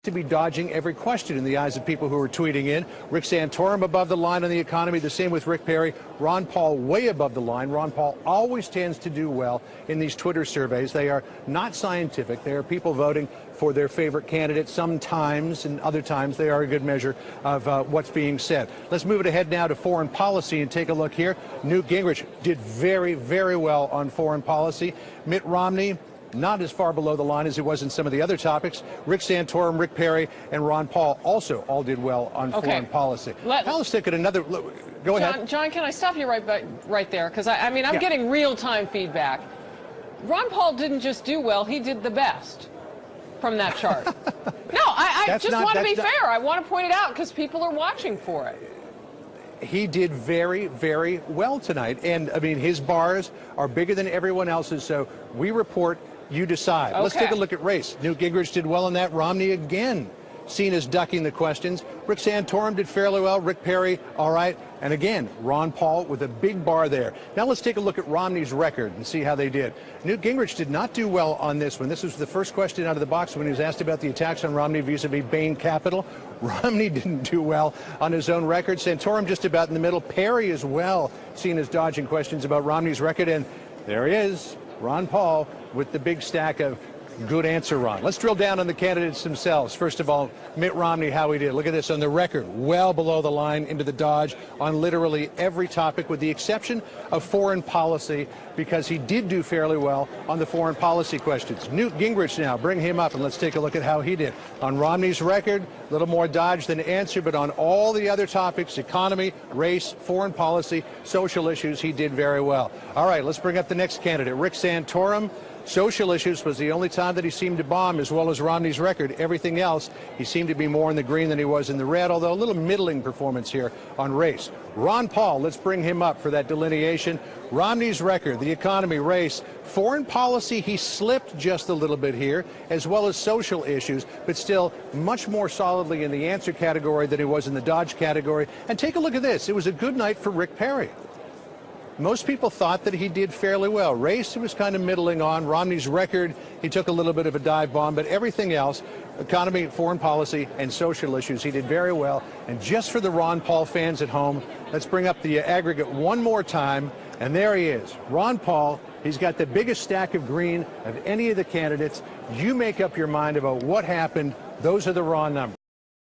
to be dodging every question in the eyes of people who are tweeting in. Rick Santorum above the line on the economy, the same with Rick Perry. Ron Paul way above the line. Ron Paul always tends to do well in these Twitter surveys. They are not scientific. They are people voting for their favorite candidate sometimes, and other times they are a good measure of what's being said. Let's move it ahead now to foreign policy and take a look here. Newt Gingrich did very, very well on foreign policy. Mitt Romney, not as far below the line as he was in some of the other topics. Rick Santorum, Rick Perry, and Ron Paul also all did well on foreign policy. Now let's take it another look. Go ahead. John, can I stop you right there? Because I'm getting real-time feedback. Ron Paul didn't just do well, he did the best from that chart. No, I just want to be fair. I want to point it out because people are watching for it. He did very, very well tonight. And, I mean, his bars are bigger than everyone else's, so we report, you decide. Okay. Let's take a look at race. Newt Gingrich did well in that. Romney, again, seen as ducking the questions. Rick Santorum did fairly well. Rick Perry, all right. And again, Ron Paul with a big bar there. Now let's take a look at Romney's record and see how they did. Newt Gingrich did not do well on this one. This was the first question out of the box when he was asked about the attacks on Romney vis-a-vis Bain Capital. Romney didn't do well on his own record. Santorum just about in the middle. Perry as well, seen as dodging questions about Romney's record. And there he is, Ron Paul, with the big stack of good answer, Ron. Let's drill down on the candidates themselves. First of all, Mitt Romney, how he did. Look at this on the record, well below the line into the dodge on literally every topic with the exception of foreign policy, because he did do fairly well on the foreign policy questions. Newt Gingrich now, bring him up and let's take a look at how he did. On Romney's record, a little more dodge than answer, but on all the other topics, economy, race, foreign policy, social issues, he did very well. All right, let's bring up the next candidate, Rick Santorum. Social issues was the only time that he seemed to bomb, as well as Romney's record. Everything else, he seemed to be more in the green than he was in the red, although a little middling performance here on race. Ron Paul, let's bring him up for that delineation. Romney's record, the economy, race, foreign policy, he slipped just a little bit here, as well as social issues, but still much more solidly in the answer category than he was in the dodge category. And take a look at this. It was a good night for Rick Perry. Most people thought that he did fairly well. Race, he was kind of middling on. Romney's record, he took a little bit of a dive bomb, but everything else, economy, foreign policy, and social issues, he did very well. And just for the Ron Paul fans at home, let's bring up the aggregate one more time. And there he is, Ron Paul. He's got the biggest stack of green of any of the candidates. You make up your mind about what happened. Those are the raw numbers.